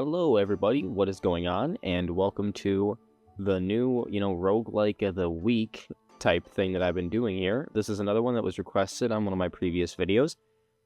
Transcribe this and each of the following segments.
Hello, everybody. What is going on? And welcome to the new, roguelike of the week type thing that I've been doing here. This is another one that was requested on one of my previous videos.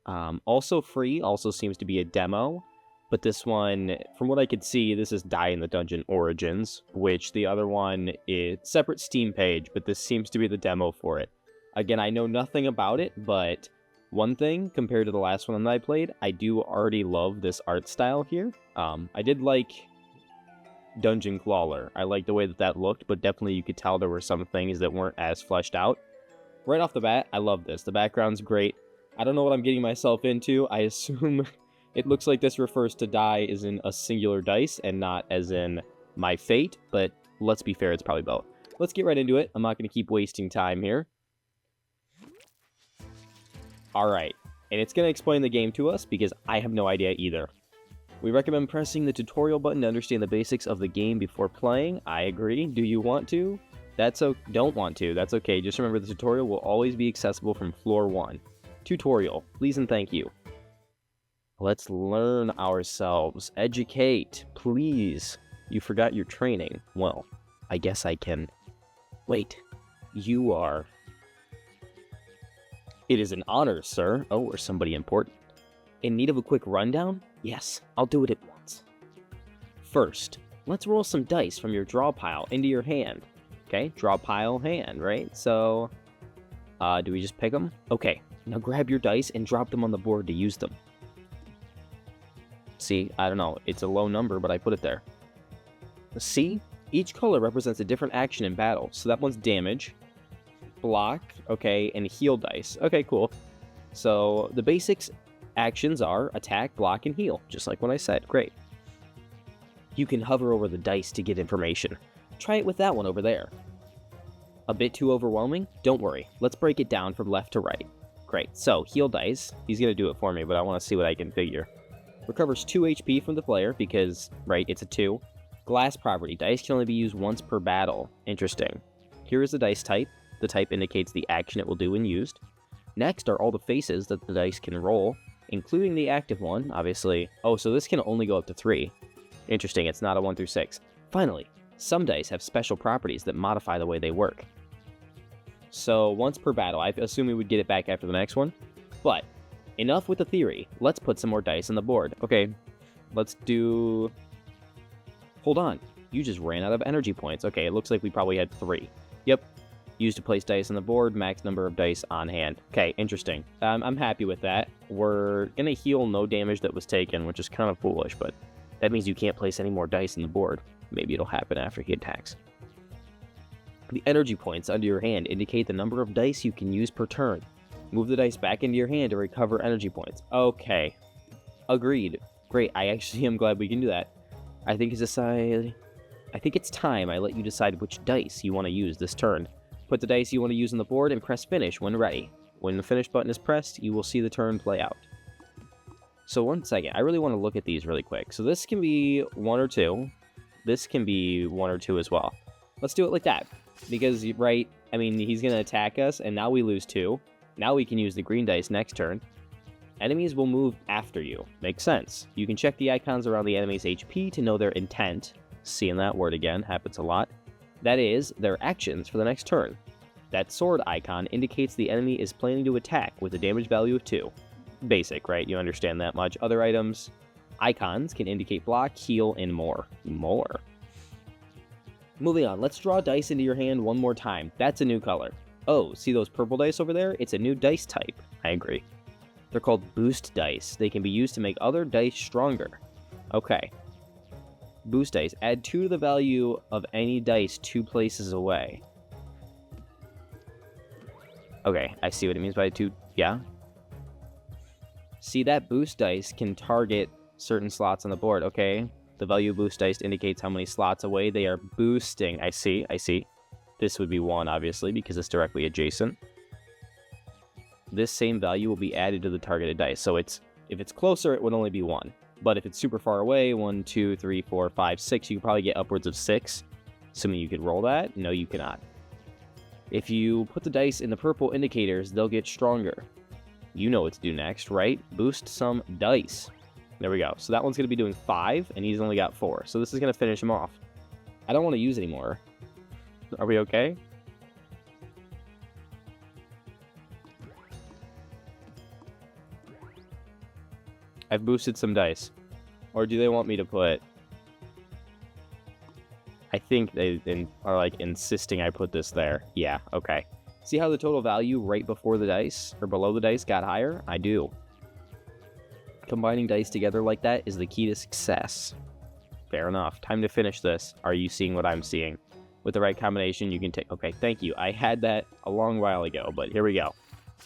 Also free, also seems to be a demo. But this one, from what I could see, this is Die in the Dungeon Origins, which the other one is separate Steam page, but this seems to be the demo for it. Again, I know nothing about it, but one thing, compared to the last one that I played, I do already love this art style here. I did like Dungeon Crawler. I liked the way that looked, but definitely you could tell there were some things that weren't as fleshed out. Right off the bat, I love this. The background's great. I don't know what I'm getting myself into. I assume it looks like this refers to die as in a singular dice and not as in my fate, but let's be fair, it's probably both. Let's get right into it. I'm not going to keep wasting time here. Alright, and it's going to explain the game to us because I have no idea either. We recommend pressing the tutorial button to understand the basics of the game before playing. I agree. Do you want to? Don't want to. That's okay. Just remember the tutorial will always be accessible from floor 1. Tutorial. Please and thank you. Let's learn ourselves. Educate. Please. You forgot your training. Well, I guess I can... Wait. You are... It is an honor, sir. Oh, or somebody important. In need of a quick rundown? Yes, I'll do it at once. First, let's roll some dice from your draw pile into your hand. Okay, draw pile, hand, right? So, do we just pick them? Okay, now grab your dice and drop them on the board to use them. See, I don't know, it's a low number, but I put it there. See, each color represents a different action in battle. So that one's damage, block, okay, and heal dice. Okay, cool. So the basics actions are attack, block, and heal, just like when I said. Great. You can hover over the dice to get information. Try it with that one over there. A bit too overwhelming? Don't worry. Let's break it down from left to right. Great. So, heal dice. He's going to do it for me, but I want to see what I can figure. Recovers 2 HP from the player because, right, it's a 2. Glass property. Dice can only be used once per battle. Interesting. Here is the dice type. The type indicates the action it will do when used. Next are all the faces that the dice can roll, including the active one, obviously. Oh, so this can only go up to 3. Interesting, it's not a 1 through 6. Finally, some dice have special properties that modify the way they work. So, once per battle. I assume we would get it back after the next one. But, enough with the theory. Let's put some more dice on the board. Okay, let's do... Hold on, you just ran out of energy points. Okay, it looks like we probably had 3. Yep. Used to place dice on the board, max number of dice on hand. Okay, interesting. I'm happy with that. We're gonna heal no damage that was taken, which is kind of foolish, but that means you can't place any more dice on the board. Maybe it'll happen after he attacks. The energy points under your hand indicate the number of dice you can use per turn. Move the dice back into your hand to recover energy points. Okay. Agreed. Great, I actually am glad we can do that. I think it's time I let you decide which dice you want to use this turn. Put the dice you want to use on the board and press finish when ready. When the finish button is pressed, you will see the turn play out. So one second, I really want to look at these really quick. So this can be 1 or 2. This can be 1 or 2 as well. Let's do it like that. Because, right, I mean, he's going to attack us, and now we lose 2. Now we can use the green dice next turn. Enemies will move after you. Makes sense. You can check the icons around the enemy's HP to know their intent. Seeing that word again, happens a lot. That is, their actions for the next turn. That sword icon indicates the enemy is planning to attack with a damage value of 2. Basic, right? You understand that much. Other items, icons can indicate block, heal, and more. Moving on, let's draw dice into your hand one more time. That's a new color. Oh, see those purple dice over there? It's a new dice type. I agree. They're called boost dice. They can be used to make other dice stronger. Okay. Boost dice. Add 2 to the value of any dice 2 places away. Okay, I see what it means by 2. Yeah. See, that boost dice can target certain slots on the board. Okay. The value of boost dice indicates how many slots away they are boosting. I see. This would be 1, obviously, because it's directly adjacent. This same value will be added to the targeted dice. So if it's closer, it would only be 1. But if it's super far away, 1, 2, 3, 4, 5, 6, you could probably get upwards of 6. Assuming you could roll that. No, you cannot. If you put the dice in the purple indicators, they'll get stronger. You know what to do next, right? Boost some dice. There we go. So that one's going to be doing 5, and he's only got 4. So this is going to finish him off. I don't want to use anymore. Are we okay? I've boosted some dice. Or do they want me to put... I think they are like insisting I put this there. Yeah, okay. See how the total value right before the dice, or below the dice, got higher? I do. Combining dice together like that is the key to success. Fair enough. Time to finish this. Are you seeing what I'm seeing? With the right combination, you can take... Okay, thank you. I had that a long while ago, but here we go.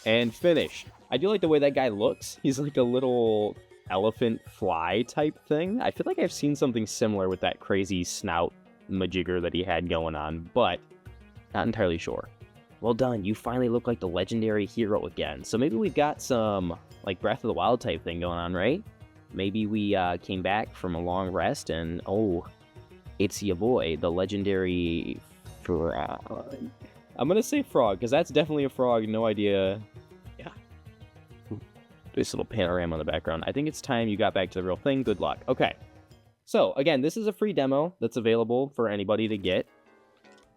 And finish. I do like the way that guy looks. He's like a little elephant fly type thing. I feel like I've seen something similar with that crazy snout majigger that he had going on, but not entirely sure. Well done. You finally look like the legendary hero again. So maybe we've got some like Breath of the Wild type thing going on, right? Maybe we came back from a long rest and, oh, it's your boy, the legendary frog. I'm going to say frog, because that's definitely a frog. No idea. Yeah. This little panorama in the background. I think it's time you got back to the real thing. Good luck. Okay. So, again, this is a free demo that's available for anybody to get.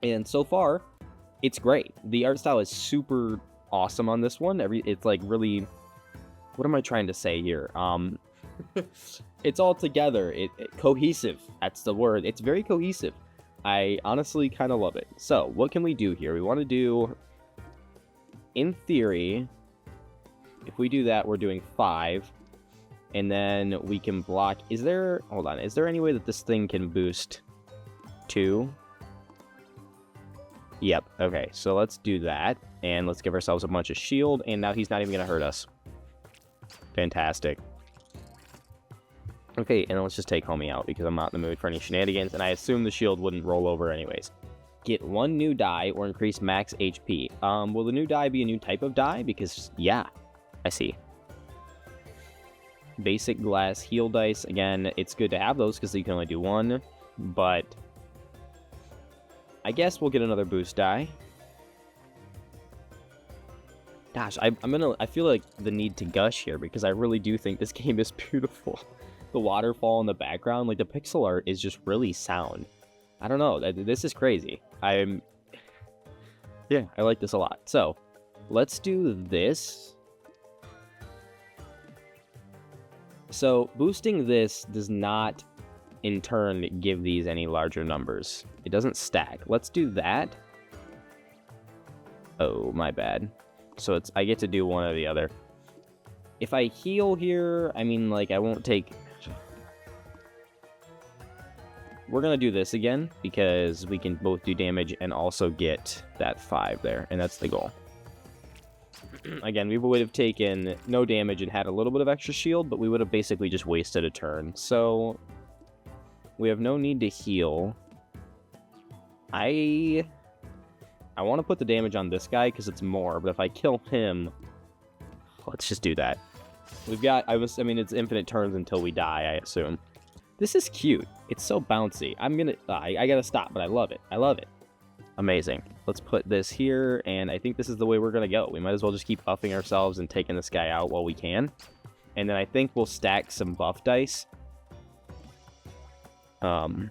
And so far, it's great. The art style is super awesome on this one. It's like really... What am I trying to say here? It's all together. Cohesive. That's the word. It's very cohesive. I honestly kind of love it. So, what can we do here? We want to do... In theory, if we do that, we're doing 5. And then we can block... Hold on. Is there any way that this thing can boost 2? Yep. Okay, so let's do that. And let's give ourselves a bunch of shield. And now he's not even going to hurt us. Fantastic. Okay, and then let's just take Homie out because I'm not in the mood for any shenanigans. And I assume the shield wouldn't roll over anyways. Get 1 new die or increase max HP. Will the new die be a new type of die? Because, yeah, I see. Basic glass heal dice. Again, it's good to have those because you can only do 1. But I guess we'll get another boost die. Gosh, I feel like the need to gush here because I really do think this game is beautiful. The waterfall in the background, like the pixel art is just really sound. I don't know, this is crazy. Yeah, I like this a lot. So, let's do this. So, boosting this does not, in turn, give these any larger numbers. It doesn't stack. Let's do that. Oh, my bad. So, I get to do one or the other. If I heal here, I mean, like, I won't take... We're going to do this again, because we can both do damage and also get that 5 there, and that's the goal. Again, we would have taken no damage and had a little bit of extra shield, but we would have basically just wasted a turn. So, we have no need to heal. I want to put the damage on this guy because it's more, but if I kill him, let's just do that. We've got, I mean, it's infinite turns until we die, I assume. This is cute. It's so bouncy. I gotta stop, but I love it. I love it. Amazing. Let's put this here, and I think this is the way we're gonna go. We might as well just keep buffing ourselves and taking this guy out while we can. And then I think we'll stack some buff dice. No,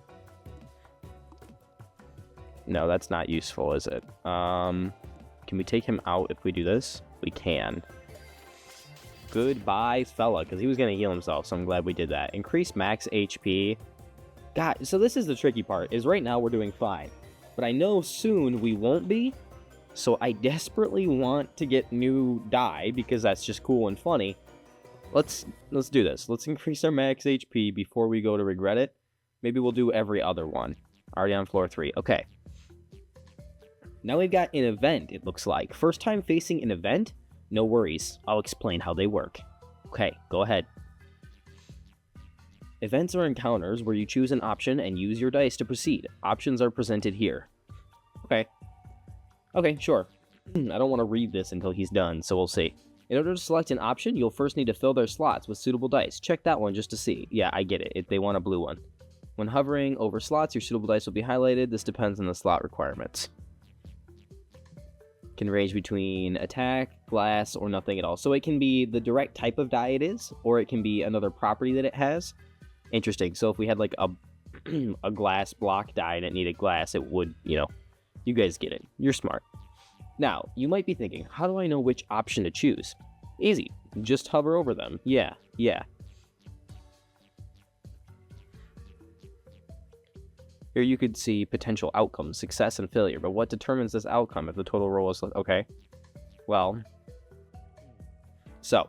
that's not useful, is it? Can we take him out if we do this? We can. Goodbye, fella, because he was going to heal himself, so I'm glad we did that. Increase max HP. God, so this is the tricky part, is right now we're doing fine. But I know soon we won't be, so I desperately want to get new die, because that's just cool and funny. Let's do this. Let's increase our max HP before we go to regret it. Maybe we'll do every other one. Already on floor 3. Okay. Now we've got an event, it looks like. First time facing an event? No worries. I'll explain how they work. Okay, go ahead. Events are encounters where you choose an option and use your dice to proceed. Options are presented here. Okay. Okay, sure. I don't want to read this until he's done, so we'll see. In order to select an option, you'll first need to fill their slots with suitable dice. Check that one just to see. Yeah, I get it. They want a blue one. When hovering over slots, your suitable dice will be highlighted. This depends on the slot requirements. Can range between attack, glass, or nothing at all. So it can be the direct type of die it is, or it can be another property that it has. Interesting. So if we had like a a glass block die and it needed glass, it would, you guys get it. You're smart. Now, you might be thinking, how do I know which option to choose? Easy. Just hover over them. Yeah. Here you could see potential outcomes, success and failure, but what determines this outcome if the total roll is... Okay. Well, so,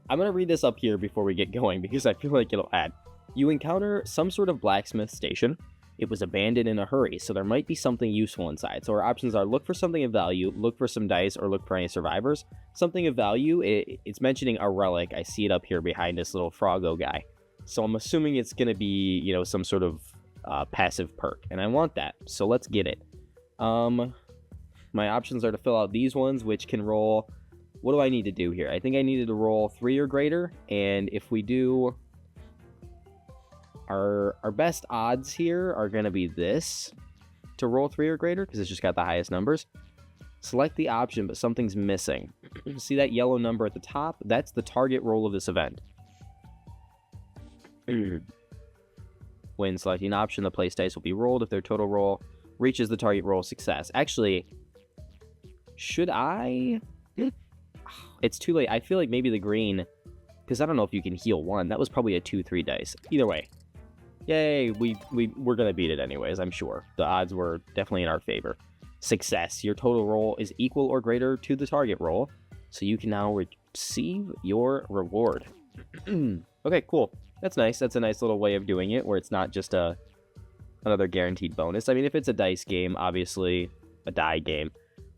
I'm going to read this up here before we get going because I feel like it'll add. You encounter some sort of blacksmith station. It was abandoned in a hurry, so there might be something useful inside. So our options are look for something of value, look for some dice, or look for any survivors. Something of value, it's mentioning a relic. I see it up here behind this little Froggo guy. So I'm assuming it's going to be, some sort of passive perk, and I want that. So let's get it. My options are to fill out these ones, which can roll... What do I need to do here? I think I needed to roll 3 or greater, and if we do... Our best odds here are going to be this, to roll 3 or greater, because it's just got the highest numbers. Select the option, but something's missing. See that yellow number at the top? That's the target roll of this event. When selecting an option, the place dice will be rolled. If their total roll reaches the target roll, success. Actually, should I? It's too late. I feel like maybe the green, because I don't know if you can heal 1. That was probably a 2-3 dice. Either way. Yay, we're going to beat it anyways, I'm sure. The odds were definitely in our favor. Success. Your total roll is equal or greater to the target roll, so you can now receive your reward. Okay, cool. That's nice. That's a nice little way of doing it, where it's not just another guaranteed bonus. I mean, if it's a dice game, obviously, a die game,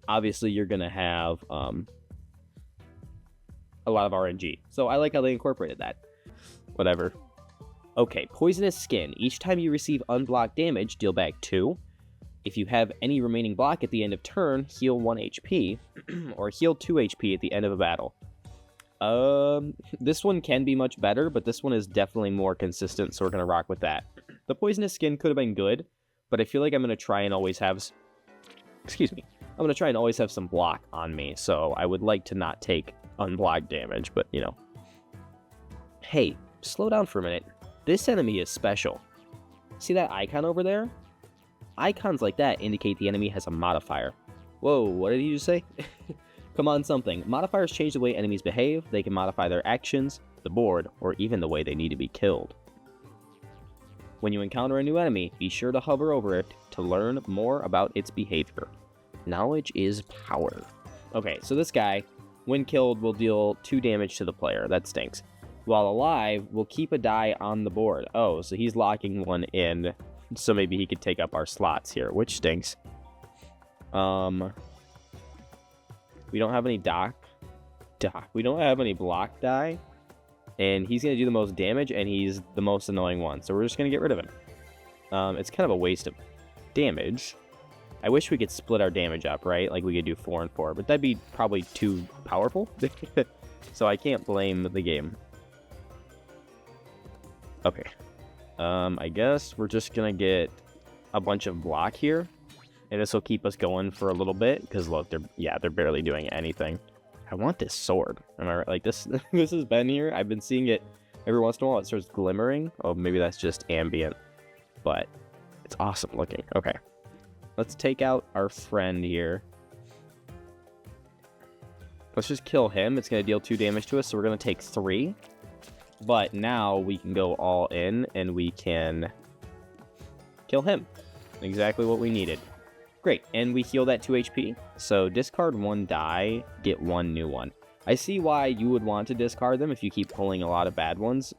obviously you're going to have a lot of RNG. So I like how they incorporated that. Whatever. Okay, Poisonous Skin. Each time you receive unblocked damage, deal back 2. If you have any remaining block at the end of turn, heal 1 HP, or heal 2 HP at the end of a battle. This one can be much better, but this one is definitely more consistent, so we're going to rock with that. The Poisonous Skin could have been good, but I feel like I'm going to try and always have... Excuse me. I'm going to try and always have some block on me, so I would like to not take unblocked damage, but, Hey, slow down for a minute. This enemy is special. See that icon over there? Icons like that indicate the enemy has a modifier. Whoa, what did you just say? Come on, something. Modifiers change the way enemies behave. They can modify their actions, the board, or even the way they need to be killed. When you encounter a new enemy, be sure to hover over it to learn more about its behavior. Knowledge is power. Okay, so this guy, when killed, will deal 2 damage to the player. That stinks. While alive, will keep a die on the board. Oh, so he's locking one in, so maybe he could take up our slots here, which stinks. We don't have any we don't have any block die, and he's going to do the most damage, and he's the most annoying one, so we're just going to get rid of him. It's kind of a waste of damage. I wish we could split our damage up, right? Like we could do 4 and 4, but that'd be probably too powerful, so I can't blame the game. Okay. I guess we're just going to get a bunch of block here. And this will keep us going for a little bit. Because look, they're barely doing anything. I want this sword. Am I right? Like this has been here. I've been seeing it every once in a while. It starts glimmering. Oh, maybe that's just ambient. But it's awesome looking. Okay. Let's take out our friend here. Let's just kill him. It's going to deal 2 damage to us. So we're going to take 3. But now we can go all in and we can kill him. Exactly what we needed. Great, and we heal that 2 HP. So discard 1 die, get 1 new one. I see why you would want to discard them if you keep pulling a lot of bad ones.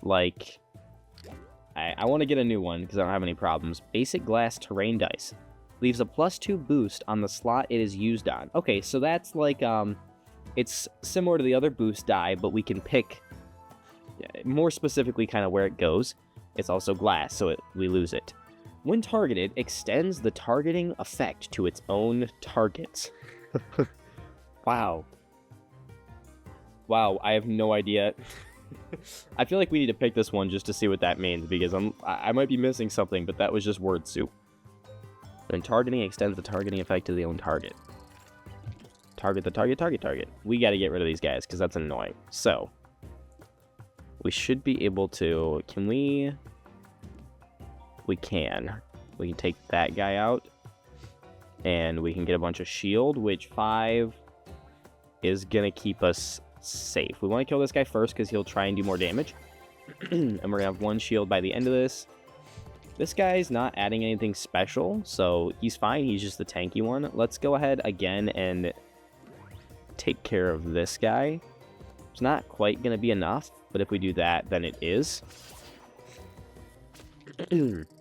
Like, I want to get a new one because I don't have any problems. Basic Glass Terrain Dice. Leaves a +2 boost on the slot it is used on. Okay, so that's like, it's similar to the other boost die, but we can pick more specifically kind of where it goes. It's also glass, so we lose it. When targeted, extends the targeting effect to its own targets. Wow. Wow, I have no idea. I feel like we need to pick this one just to see what that means, because I might be missing something, but that was just word soup. When targeting, extends the targeting effect to the own target. Target the target, target, target. We got to get rid of these guys because that's annoying. So, we should be able to... Can we... We can. We can take that guy out. And we can get a bunch of shield, which 5 is going to keep us safe. We want to kill this guy first because he'll try and do more damage. And we're going to have 1 shield by the end of this. This guy's not adding anything special, so he's fine. He's just the tanky one. Let's go ahead again and take care of this guy. It's not quite going to be enough, but if we do that, then it is.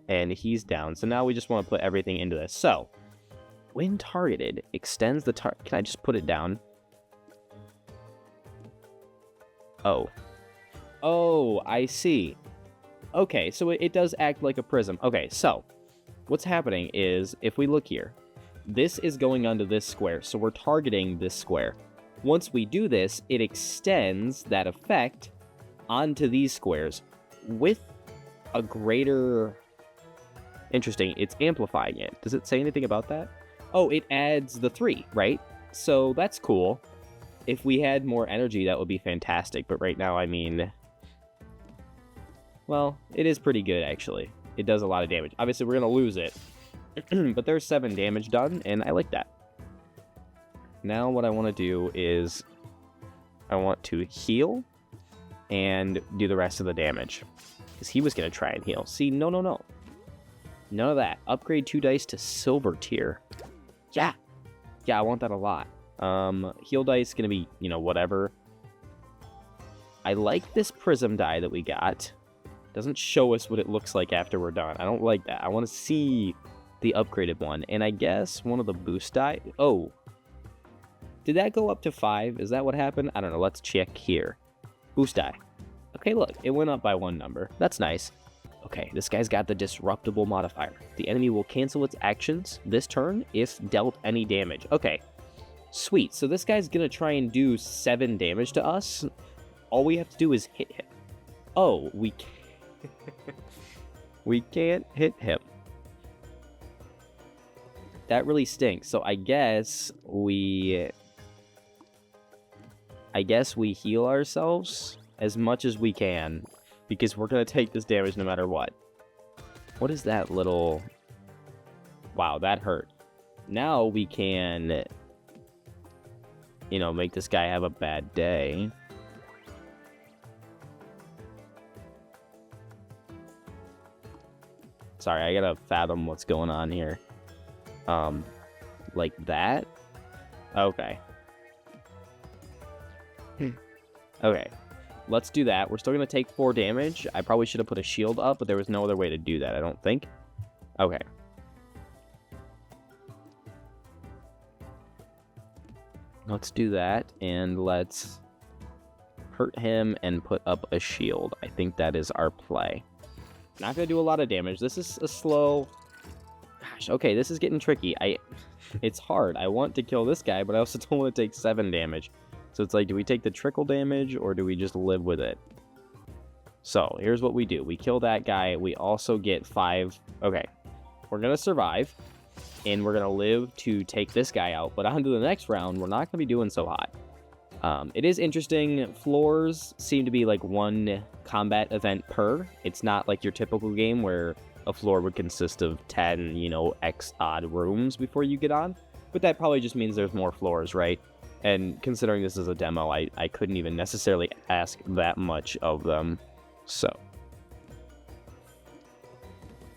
And he's down. So now we just want to put everything into this. So, when targeted, extends the target. Can I just put it down? Oh. Oh, I see. Okay, so it does act like a prism. Okay, so what's happening is, if we look here, this is going onto this square, so we're targeting this square. Once we do this, it extends that effect onto these squares with a greater... Interesting, it's amplifying it. Does it say anything about that? Oh, it adds the 3, right? So that's cool. If we had more energy, that would be fantastic, but right now, I mean... Well, it is pretty good, actually. It does a lot of damage. Obviously, we're going to lose it. But there's 7 damage done, and I like that. Now what I want to do is... I want to heal and do the rest of the damage. Because he was going to try and heal. See, no, no, no. None of that. Upgrade 2 dice to silver tier. Yeah. Yeah, I want that a lot. Heal dice going to be, you know, whatever. I like this prism die that we got. Doesn't show us what it looks like after we're done. I don't like that. I want to see the upgraded one. And I guess one of the boost die... Oh. Did that go up to 5? Is that what happened? I don't know. Let's check here. Boost die. Okay, look. It went up by 1 number. That's nice. Okay, this guy's got the disruptible modifier. The enemy will cancel its actions this turn if dealt any damage. Okay. Sweet. So this guy's going to try and do 7 damage to us. All we have to do is hit him. Oh, we can't. We can't hit him. That really stinks. So I guess we heal ourselves as much as we can, because we're going to take this damage no matter what. What is that little... Wow, that hurt. Now we can, you know, make this guy have a bad day. Sorry, I gotta fathom what's going on here. Like that? Okay. Okay. Let's do that. We're still gonna take 4 damage. I probably should have put a shield up, but there was no other way to do that, I don't think. Okay. Let's do that, and let's hurt him and put up a shield. I think that is our play. Not going to do a lot of damage. This is a slow... Gosh, okay, this is getting tricky. It's hard. I want to kill this guy, but I also don't want to take 7 damage. So it's like, do we take the trickle damage, or do we just live with it? So, here's what we do. We kill that guy. We also get 5... Okay. We're going to survive, and we're going to live to take this guy out. But on to the next round, we're not going to be doing so hot. It is interesting. Floors seem to be like 1 combat event per. It's not like your typical game where a floor would consist of 10, you know, X odd rooms before you get on. But that probably just means there's more floors, right? And considering this is a demo, I couldn't even necessarily ask that much of them. So,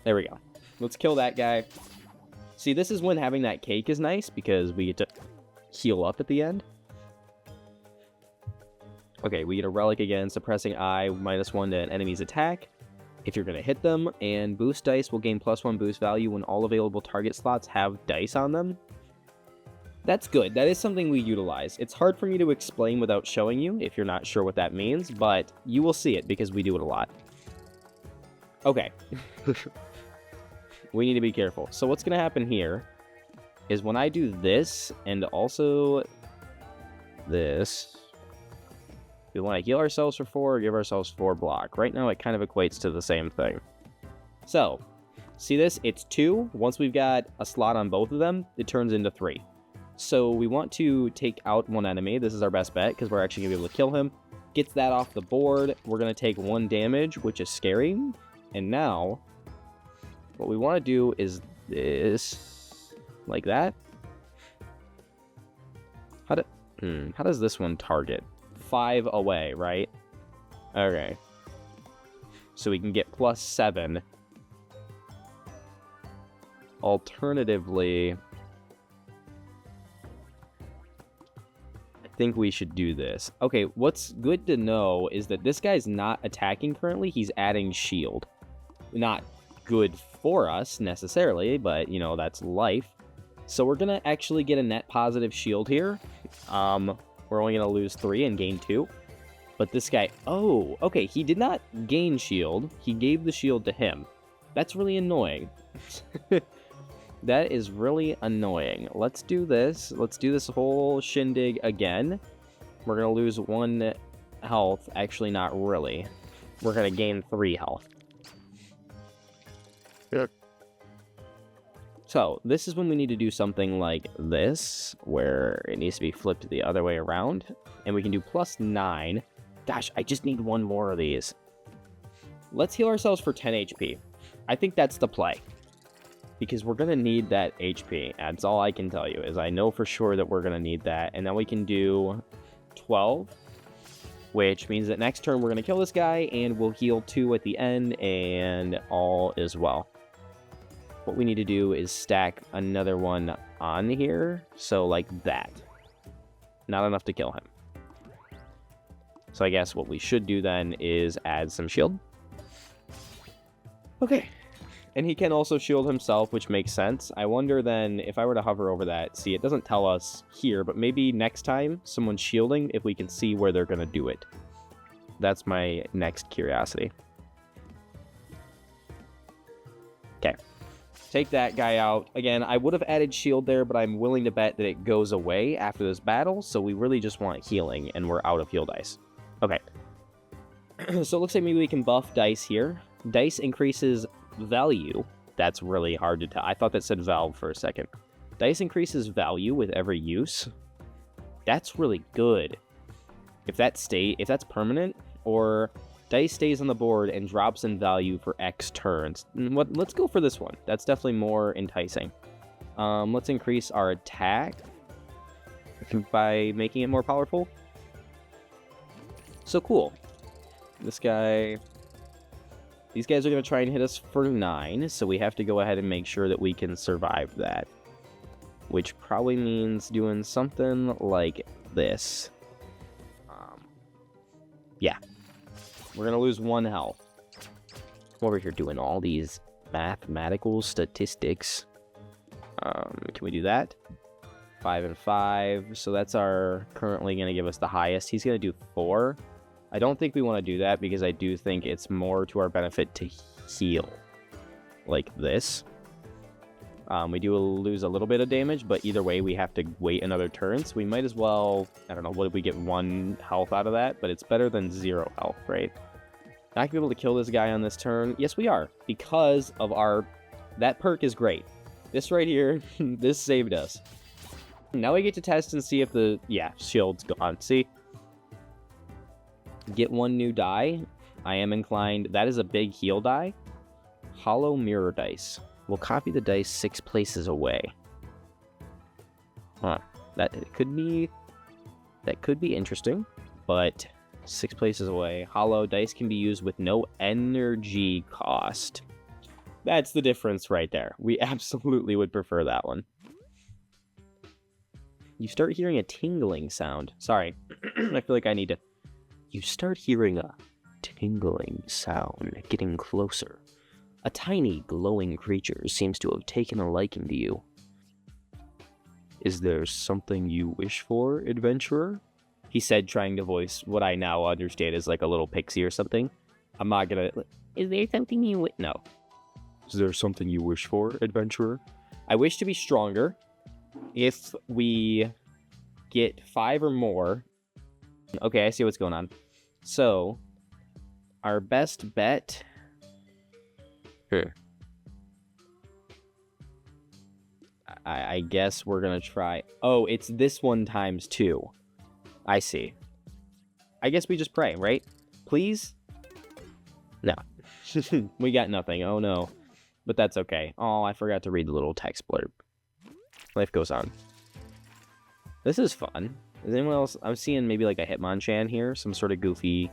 there we go. Let's kill that guy. See, this is when having that cake is nice, because we get to heal up at the end. Okay, we get a relic again, suppressing eye, -1 to an enemy's attack if you're going to hit them, and boost dice will gain +1 boost value when all available target slots have dice on them. That's good. That is something we utilize. It's hard for me to explain without showing you if you're not sure what that means, but you will see it because we do it a lot. Okay. We need to be careful. So what's going to happen here is when I do this and also this... We want to heal ourselves for 4 or give ourselves 4 block. Right now, it kind of equates to the same thing. So, see this? It's 2. Once we've got a slot on both of them, it turns into 3. So we want to take out one enemy. This is our best bet because we're actually going to be able to kill him. Gets that off the board. We're going to take 1 damage, which is scary. And now, what we want to do is this, like that. How does this one target? 5 away, right? Okay. So we can get +7. Alternatively, I think we should do this. Okay, what's good to know is that this guy's not attacking currently. He's adding shield. Not good for us necessarily, but, you know, that's life. So we're going to actually get a net positive shield here. We're only going to lose 3 and gain 2. But this guy, oh, okay, he did not gain shield. He gave the shield to him. That's really annoying. That is really annoying. Let's do this. Let's do this whole shindig again. We're going to lose 1 health. Actually, not really. We're going to gain 3 health. Yeah. So, this is when we need to do something like this, where it needs to be flipped the other way around. And we can do +9. Gosh, I just need 1 more of these. Let's heal ourselves for 10 HP. I think that's the play. Because we're going to need that HP. That's all I can tell you, is I know for sure that we're going to need that. And then we can do 12, which means that next turn we're going to kill this guy, and we'll heal 2 at the end, and all is well. What we need to do is stack another one on here, so like that. Not enough to kill him. So I guess what we should do then is add some shield. Okay. And he can also shield himself, which makes sense. I wonder then, if I were to hover over that, see, it doesn't tell us here, but maybe next time someone's shielding, if we can see where they're going to do it. That's my next curiosity. Okay. Take that guy out. Again, I would have added shield there, but I'm willing to bet that it goes away after this battle, so we really just want healing, and we're out of heal dice. Okay. So it looks like maybe we can buff dice here. Dice increases value. That's really hard to tell. I thought that said valve for a second. Dice increases value with every use. That's really good. If that's permanent, or dice stays on the board and drops in value for X turns. Let's go for this one. That's definitely more enticing. Let's increase our attack by making it more powerful. So cool. This guy... These guys are going to try and hit us for 9, so we have to go ahead and make sure that we can survive that. Which probably means doing something like this. Yeah. We're going to lose 1 health. Over here doing all these mathematical statistics. Can we do that? 5 and 5. So that's our currently going to give us the highest. He's going to do 4. I don't think we want to do that because I do think it's more to our benefit to heal. Like this. We do lose a little bit of damage, but either way we have to wait another turn. So we might as well, I don't know, what if we get 1 health out of that? But it's better than 0 health, right? Not gonna be able to kill this guy on this turn. Yes, we are. Because of that perk is great. This right here, this saved us. Now we get to test and see if shield's gone. See? Get 1 new die. I am inclined. That is a big heal die. Hollow mirror dice. We'll copy the dice 6 places away. Huh. That could be interesting, but 6 places away. Hollow dice can be used with no energy cost. That's the difference right there. We absolutely would prefer that one. You start hearing a tingling sound. Sorry. I feel like I need to... You start hearing a tingling sound getting closer. A tiny, glowing creature seems to have taken a liking to you. Is there something you wish for, adventurer? He said, trying to voice what I now understand is like a little pixie or something. I'm not gonna... Is there something you... No. Is there something you wish for, adventurer? I wish to be stronger. If we get 5 or more... Okay, I see what's going on. So, our best bet... I guess we're gonna try. Oh, it's this one times 2. I see. I guess we just pray, right? Please? No. We got nothing. Oh, no. But that's okay. Oh, I forgot to read the little text blurb. Life goes on. This is fun. Is anyone else? I'm seeing maybe like a Hitmonchan here. Some sort of goofy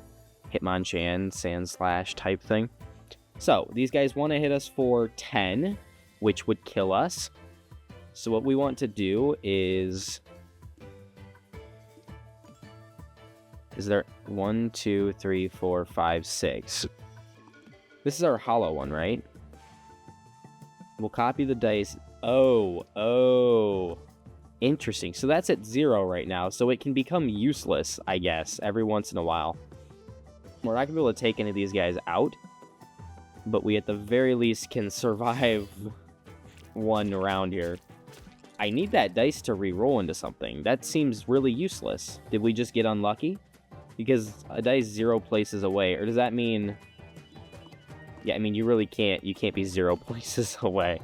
Hitmonchan Sandslash type thing. So, these guys want to hit us for 10, which would kill us. So what we want to do is... Is there 1, 2, 3, 4, 5, 6? This is our hollow one, right? We'll copy the dice. Oh. Interesting. So that's at 0 right now, so it can become useless, I guess, every once in a while. We're not going to be able to take any of these guys out, but we at the very least can survive one round here. I need that dice to re-roll into something. That seems really useless. Did we just get unlucky? Because a dice 0 places away, or does that mean... Yeah, I mean, you really can't. You can't be 0 places away.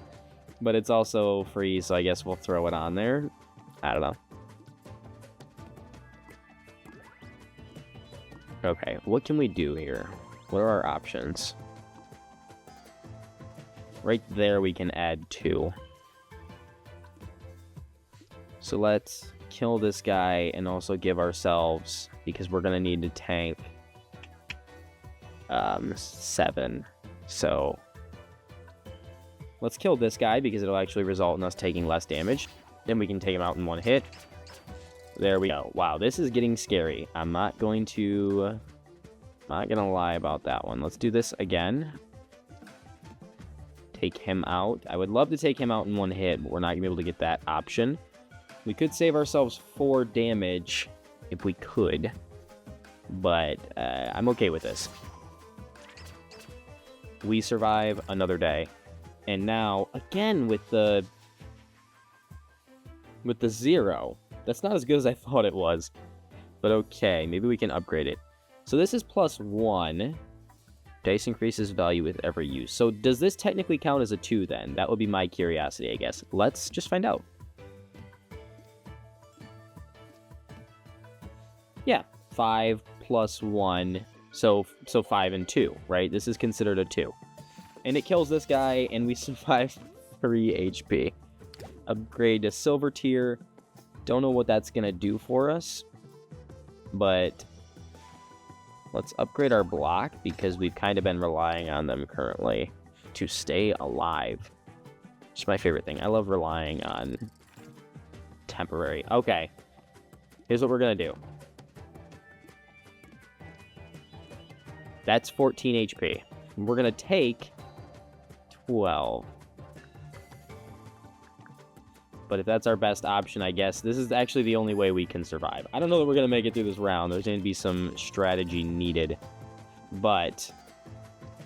But it's also free, so I guess we'll throw it on there. I don't know. Okay, what can we do here? What are our options? Right there, we can add 2. So let's kill this guy and also give ourselves, because we're going to need to tank 7. So let's kill this guy because it'll actually result in us taking less damage. Then we can take him out in one hit. There we go. Wow, this is getting scary. I'm not going to lie about that one. Let's do this again. Take him out. I would love to take him out in one hit, but we're not going to be able to get that option. We could save ourselves 4 damage if we could, but I'm okay with this. We survive another day. And now, again, with the 0. That's not as good as I thought it was. But okay, maybe we can upgrade it. So this is +1. Dice increases value with every use. So does this technically count as a 2 then? That would be my curiosity, I guess. Let's just find out. Yeah, 5 + 1. So 5 and 2, right? This is considered a 2. And it kills this guy, and we survive 3 HP. Upgrade to silver tier. Don't know what that's going to do for us. But let's upgrade our block, because we've kind of been relying on them currently to stay alive. It's my favorite thing. I love relying on temporary. Okay. Here's what we're going to do. That's 14 HP. We're going to take 12. But if that's our best option, I guess this is actually the only way we can survive. I don't know that we're going to make it through this round. There's going to be some strategy needed. But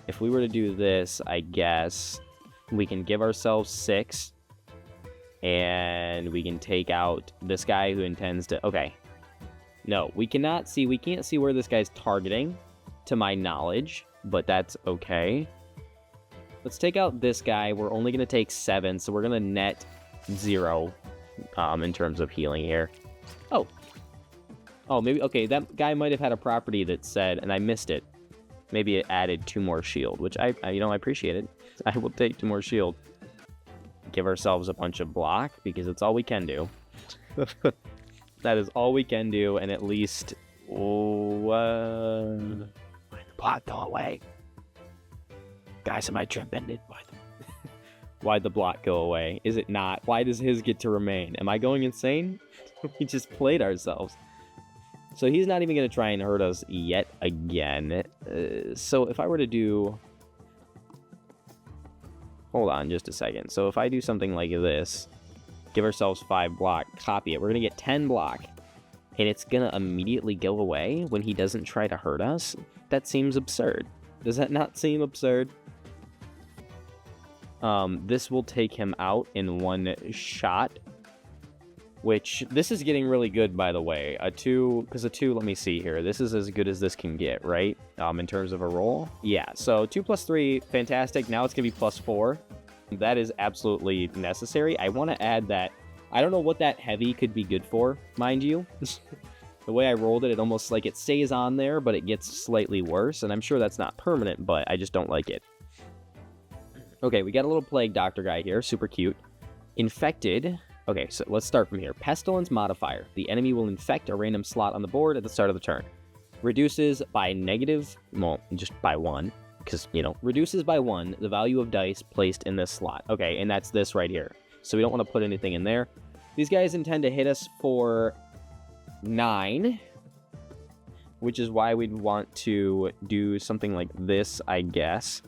if we were to do this, I guess we can give ourselves 6. And we can take out this guy who intends to... Okay. No, we cannot see. We can't see where this guy's targeting, to my knowledge, but that's okay. Let's take out this guy. We're only going to take 7, so we're going to net 0 in terms of healing here. Oh, maybe, okay, that guy might have had a property that said, and I missed it, maybe it added 2 more shield, which I appreciate it. I will take 2 more shield. Give ourselves a bunch of block, because it's all we can do. That is all we can do, and at least... Block, go away. Guys, am I tripping? Why'd the block go away? Is it not? Why does his get to remain? Am I going insane? We just played ourselves. So he's not even going to try and hurt us yet again. So if I were to do... Hold on just a second. So if I do something like this, give ourselves 5 block, copy it, we're going to get 10 block. And it's going to immediately go away when he doesn't try to hurt us? That seems absurd. Does that not seem absurd? This will take him out in one shot. Which, this is getting really good, by the way. A 2, because a 2, let me see here. This is as good as this can get, right? In terms of a roll. Yeah, so 2 + 3, fantastic. Now it's going to be +4. That is absolutely necessary. I want to add that. I don't know what that heavy could be good for, mind you. The way I rolled it, it almost like it stays on there, but it gets slightly worse, and I'm sure that's not permanent, but I just don't like it. Okay, we got a little plague doctor guy here, super cute. Infected. Okay, so let's start from here. Pestilence modifier. The enemy will infect a random slot on the board at the start of the turn. Reduces by negative, well, just by 1, because, you know, reduces by 1 the value of dice placed in this slot. Okay, and that's this right here. So we don't want to put anything in there. These guys intend to hit us for 9, which is why we'd want to do something like this, I guess.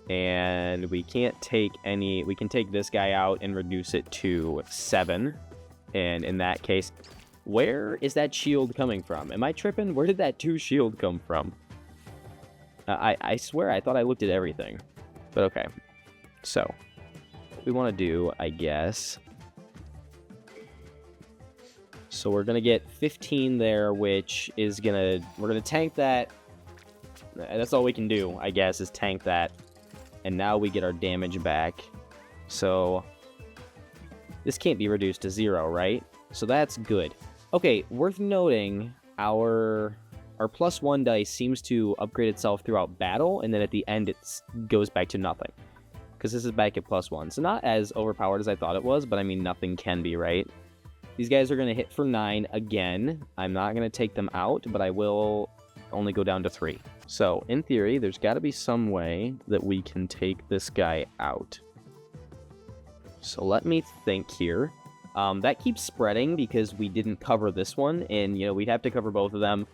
And we can't take any, we can take this guy out and reduce it to 7. And in that case, where is that shield coming from? Am I tripping? Where did that 2 shield come from? I swear I thought I looked at everything. But okay. So, what we want to do, I guess. So we're going to get 15 there, which is going to, we're going to tank that. That's all we can do, I guess, is tank that. And now we get our damage back. So this can't be reduced to 0, right? So that's good. Okay, worth noting, our +1 dice seems to upgrade itself throughout battle, and then at the end it goes back to nothing. Because this is back at +1. So not as overpowered as I thought it was, but I mean, nothing can be, right? These guys are going to hit for 9 again. I'm not going to take them out, but I will only go down to 3. So, in theory, there's got to be some way that we can take this guy out. So let me think here. That keeps spreading because we didn't cover this one, and, you know, we'd have to cover both of them,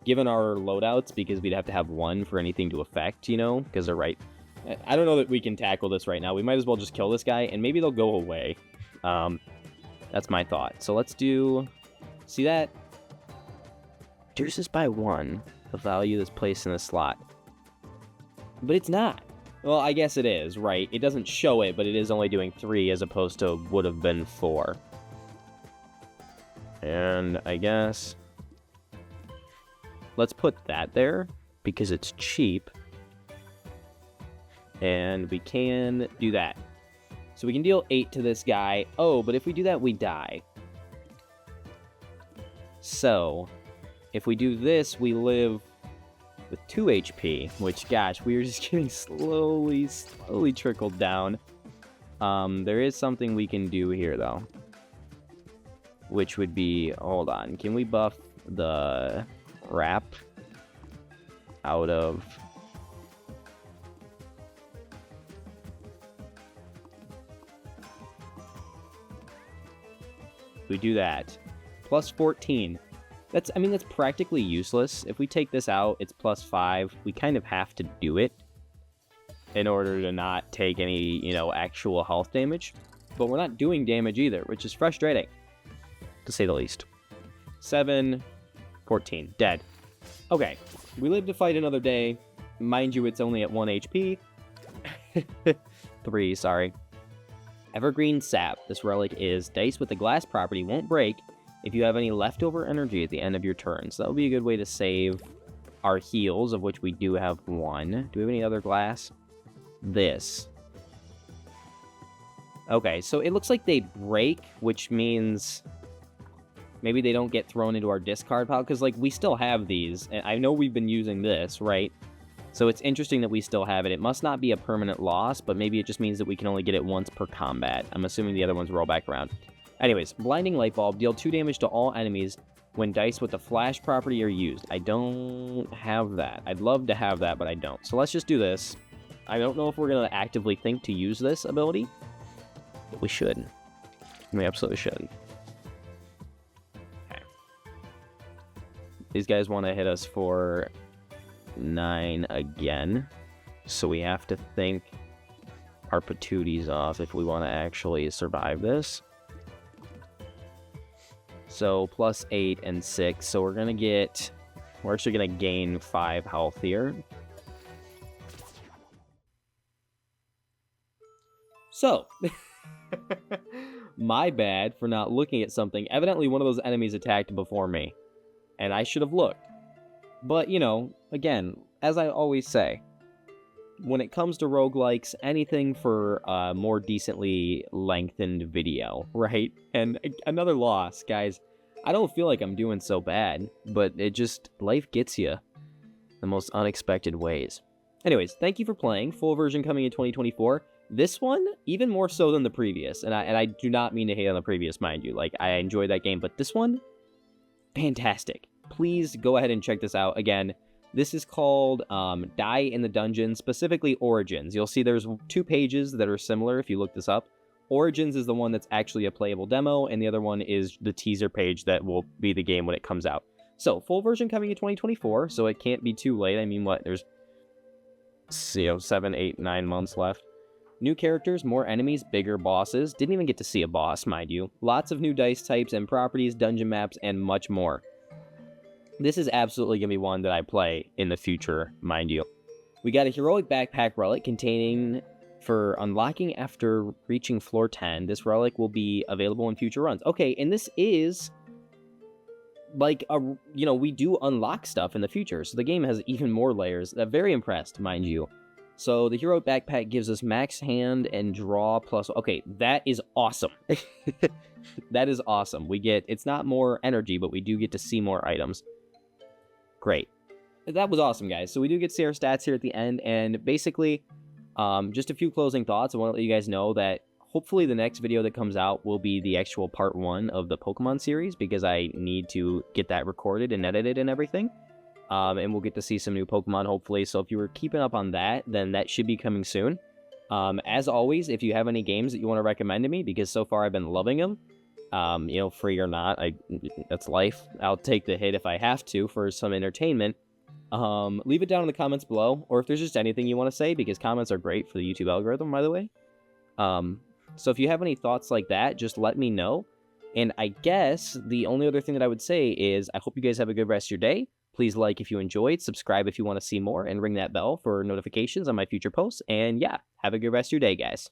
given our loadouts, because we'd have to have 1 for anything to affect, you know, because they're right. I don't know that we can tackle this right now. We might as well just kill this guy, and maybe they'll go away. That's my thought. So let's do... See that? Reduces by 1 the value that's placed in the slot. But it's not. Well, I guess it is, right? It doesn't show it, but it is only doing 3 as opposed to would have been 4. And I guess... let's put that there, because it's cheap. And we can do that. So we can deal 8 to this guy. Oh, but if we do that, we die. So, if we do this, we live with 2 HP, which, gosh, we are just getting slowly trickled down. There is something we can do here, though. Which would be, hold on, can we buff the wrap out of... we do that. Plus 14. That's, I mean, that's practically useless. If we take this out, it's plus 5. We kind of have to do it in order to not take any, you know, actual health damage. But we're not doing damage either, which is frustrating, to say the least. 7, 14. Dead. Okay. We live to fight another day. Mind you, it's only at 1 HP. 3, sorry. Evergreen Sap. This relic is dice with the glass property won't break if you have any leftover energy at the end of your turn. So that would be a good way to save our heals, of which we do have 1. Do we have any other glass? This. Okay, so it looks like they break, which means maybe they don't get thrown into our discard pile, because, like, we still have these, and I know we've been using this, right? So it's interesting that we still have it. It must not be a permanent loss, but maybe it just means that we can only get it once per combat. I'm assuming the other ones roll back around. Anyways, Blinding Light Bulb. Deal 2 damage to all enemies when dice with the flash property are used. I don't have that. I'd love to have that, but I don't. So let's just do this. I don't know if we're going to actively think to use this ability, but we should. We absolutely should. Okay. These guys want to hit us for 9 again, so we have to think our patooties off if we want to actually survive this. So plus 8 and 6, so we're actually gonna gain 5 health here. So my bad for not looking at something. Evidently one of those enemies attacked before me, and I should have looked. But, you know, again, as I always say, when it comes to roguelikes, anything for a more decently lengthened video, right? And another loss, guys. I don't feel like I'm doing so bad, but it just, life gets you the most unexpected ways. Anyways, thank you for playing. Full version coming in 2024. This one, even more so than the previous, and I do not mean to hate on the previous, mind you. Like, I enjoyed that game, but this one, fantastic. Please go ahead and check this out. Again, this is called Die in the Dungeon, specifically Origins. You'll see there's 2 pages that are similar if you look this up. Origins is the one that's actually a playable demo, and the other one is the teaser page that will be the game when it comes out. So, full version coming in 2024, so it can't be too late. I mean, what, there's 7, 8, 9 months left. New characters, more enemies, bigger bosses. Didn't even get to see a boss, mind you. Lots of new dice types and properties, dungeon maps, and much more. This is absolutely going to be one that I play in the future, mind you. We got a heroic backpack relic containing... For unlocking after reaching floor 10, this relic will be available in future runs. Okay, and this is like we do unlock stuff in the future, so the game has even more layers. I'm very impressed, mind you. So the heroic backpack gives us max hand and draw plus. Okay, that is awesome. That is awesome. It's not more energy, but we do get to see more items. Great. That was awesome, guys. So we do get to see our stats here at the end, and basically. Just a few closing thoughts. I want to let you guys know that hopefully the next video that comes out will be the actual part 1 of the Pokemon series, because I need to get that recorded and edited and everything. And we'll get to see some new Pokemon, hopefully. So if you were keeping up on that, then that should be coming soon. As always, if you have any games that you want to recommend to me, because so far I've been loving them, free or not, that's life. I'll take the hit if I have to for some entertainment. Leave it down in the comments below, or if there's just anything you want to say, because comments are great for the YouTube algorithm, by the way. So if you have any thoughts like that, just let me know. And I guess the only other thing that I would say is I hope you guys have a good rest of your day. Please like if you enjoyed, subscribe if you want to see more, and ring that bell for notifications on my future posts. And yeah, have a good rest of your day, guys.